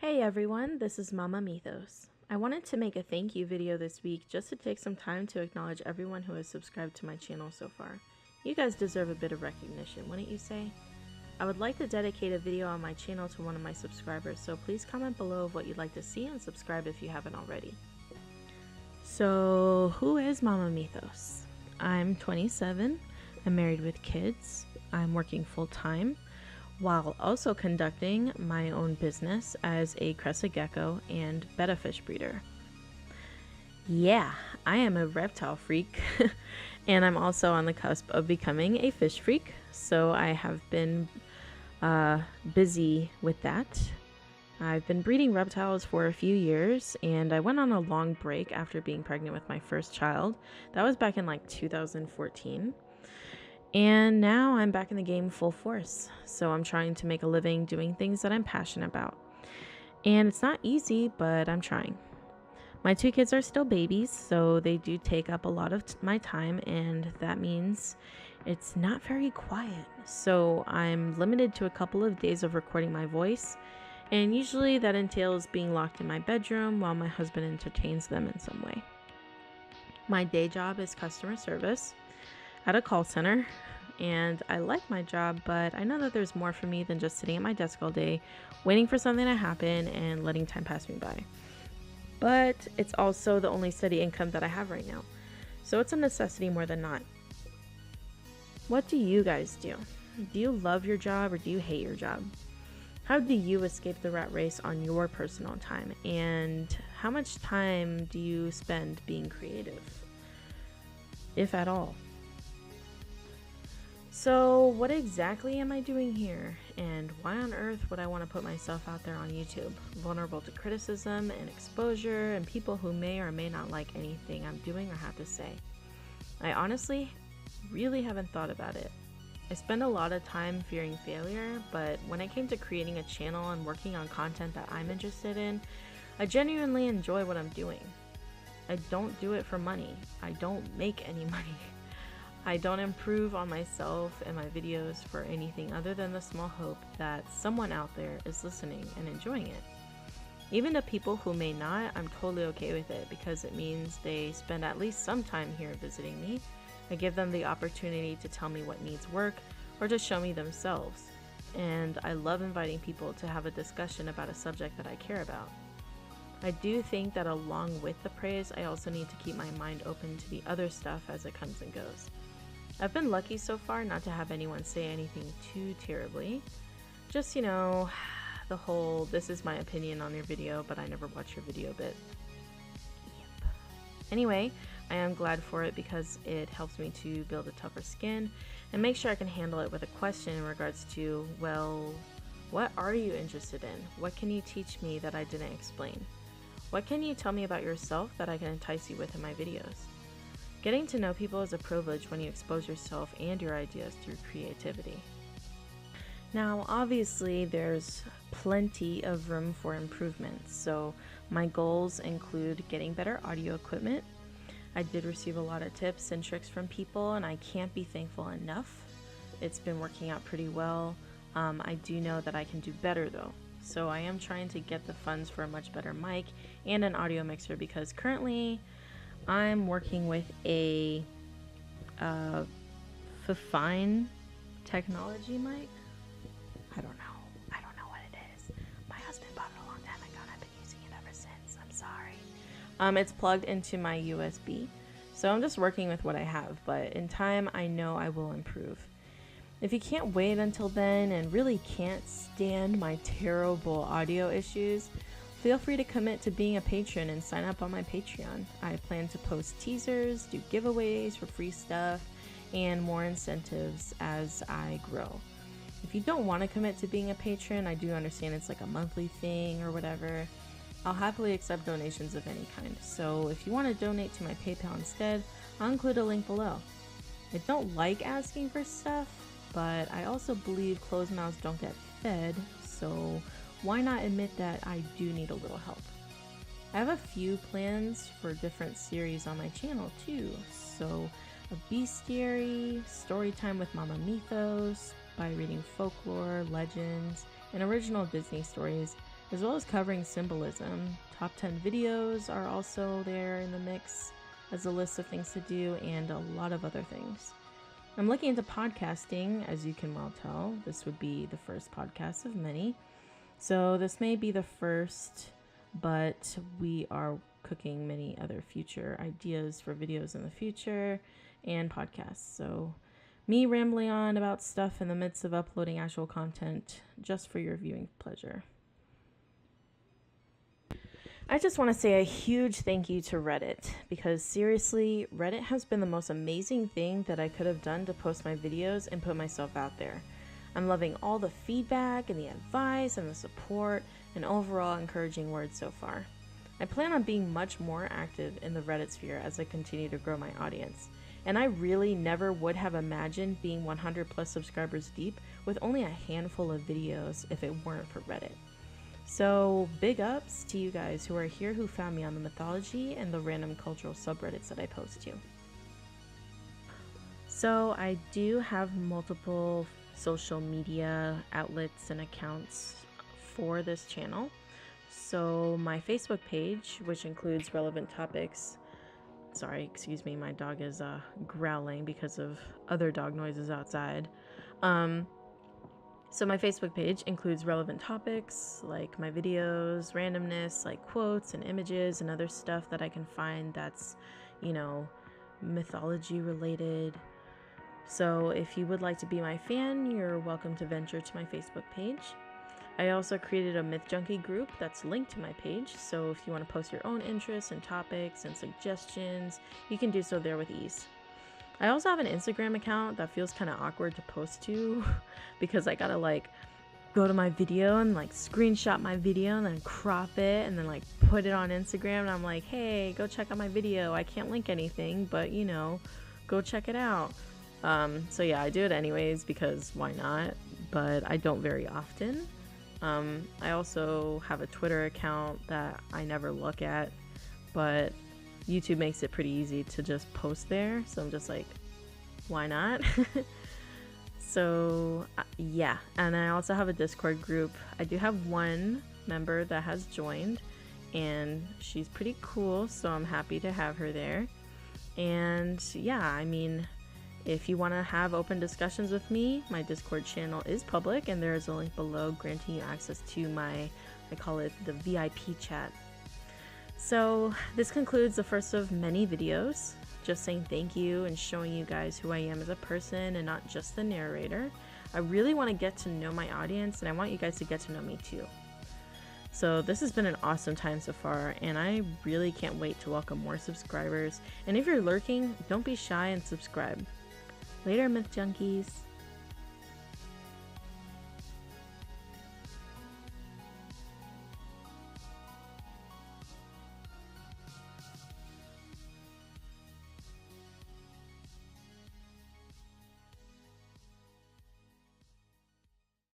Hey everyone, this is Mama Mythos. I wanted to make a thank you video this week just to take some time to acknowledge everyone who has subscribed to my channel so far. You guys deserve a bit of recognition, wouldn't you say? I would like to dedicate a video on my channel to one of my subscribers, so please comment below of what you'd like to see and subscribe if you haven't already. So, who is Mama Mythos? I'm 27, I'm married with kids, I'm working full-time, while also conducting my own business as a crescent gecko and betta fish breeder. Yeah, I am a reptile freak, and I'm also on the cusp of becoming a fish freak, so I have been busy with that. I've been breeding reptiles for a few years, and I went on a long break after being pregnant with my first child. That was back in like 2014. And now I'm back in the game full force. So I'm trying to make a living doing things that I'm passionate about. And it's not easy, but I'm trying. My two kids are still babies, so they do take up a lot of my time, and that means it's not very quiet. So I'm limited to a couple of days of recording my voice, and usually that entails being locked in my bedroom while my husband entertains them in some way. My day job is customer service at a call center, and I like my job, but I know that there's more for me than just sitting at my desk all day, waiting for something to happen and letting time pass me by. But it's also the only steady income that I have right now, so it's a necessity more than not. What do you guys do? Do you love your job or do you hate your job? How do you escape the rat race on your personal time? And how much time do you spend being creative, if at all? So what exactly am I doing here, and why on earth would I want to put myself out there on YouTube, vulnerable to criticism and exposure and people who may or may not like anything I'm doing or have to say? I honestly really haven't thought about it. I spend a lot of time fearing failure, but when it came to creating a channel and working on content that I'm interested in, I genuinely enjoy what I'm doing. I don't do it for money. I don't make any money. I don't improve on myself and my videos for anything other than the small hope that someone out there is listening and enjoying it. Even to people who may not, I'm totally okay with it because it means they spend at least some time here visiting me. I give them the opportunity to tell me what needs work or to show me themselves. And I love inviting people to have a discussion about a subject that I care about. I do think that along with the praise, I also need to keep my mind open to the other stuff as it comes and goes. I've been lucky so far not to have anyone say anything too terribly. Just, the whole, this is my opinion on your video, but I never watch your video bit. Yep. Anyway, I am glad for it because it helps me to build a tougher skin and make sure I can handle it with a question in regards to, well, what are you interested in? What can you teach me that I didn't explain? What can you tell me about yourself that I can entice you with in my videos? Getting to know people is a privilege when you expose yourself and your ideas through creativity. Now, obviously, there's plenty of room for improvement, so my goals include getting better audio equipment. I did receive a lot of tips and tricks from people, and I can't be thankful enough. It's been working out pretty well. I do know that I can do better though, so I am trying to get the funds for a much better mic and an audio mixer because currently I'm working with a Fifine technology mic. I don't know what it is. My husband bought it a long time ago and I've been using it ever since. I'm sorry. It's plugged into my USB. So I'm just working with what I have, but in time I know I will improve. If you can't wait until then and really can't stand my terrible audio issues, feel free to commit to being a patron and sign up on my Patreon. I plan to post teasers, do giveaways for free stuff, and more incentives as I grow. If you don't want to commit to being a patron, I do understand it's like a monthly thing or whatever. I'll happily accept donations of any kind. So if you want to donate to my PayPal instead, I'll include a link below. I don't like asking for stuff, but I also believe closed mouths don't get fed, so why not admit that I do need a little help? I have a few plans for different series on my channel too, so a bestiary, story time with Mama Mythos, by reading folklore, legends, and original Disney stories, as well as covering symbolism. Top 10 videos are also there in the mix as a list of things to do, and a lot of other things. I'm looking into podcasting, as you can well tell. This would be the first podcast of many. So this may be the first, but we are cooking many other future ideas for videos in the future and podcasts. So me rambling on about stuff in the midst of uploading actual content just for your viewing pleasure. I just want to say a huge thank you to Reddit, because seriously, Reddit has been the most amazing thing that I could have done to post my videos and put myself out there. I'm loving all the feedback and the advice and the support and overall encouraging words so far. I plan on being much more active in the Reddit sphere as I continue to grow my audience. And I really never would have imagined being 100 plus subscribers deep with only a handful of videos if it weren't for Reddit. So big ups to you guys who are here, who found me on the mythology and the random cultural subreddits that I post to. So I do have multiple social media outlets and accounts for this channel. So my Facebook page, which includes relevant topics. Sorry, excuse me, my dog is growling because of other dog noises outside. So my Facebook page includes relevant topics like my videos, randomness like quotes and images and other stuff that I can find that's, mythology related. So if you would like to be my fan, you're welcome to venture to my Facebook page. I also created a Myth Junkie group that's linked to my page, so if you want to post your own interests and topics and suggestions, you can do so there with ease. I also have an Instagram account that feels kind of awkward to post to because I gotta go to my video and screenshot my video and then crop it and then put it on Instagram, and I'm like, hey, go check out my video. I can't link anything, but go check it out. So yeah, I do it anyways because why not? But I don't very often. I also have a Twitter account that I never look at, but YouTube makes it pretty easy to just post there, so I'm just like, why not? So yeah, and I also have a Discord group. I do have one member that has joined, and she's pretty cool, so I'm happy to have her there. And yeah, I mean, if you want to have open discussions with me, my Discord channel is public, and there is a link below granting you access to I call it the VIP chat. So this concludes the first of many videos, just saying thank you and showing you guys who I am as a person and not just the narrator. I really want to get to know my audience, and I want you guys to get to know me too. So this has been an awesome time so far, and I really can't wait to welcome more subscribers. And if you're lurking, don't be shy and subscribe. Later, Myth Junkies.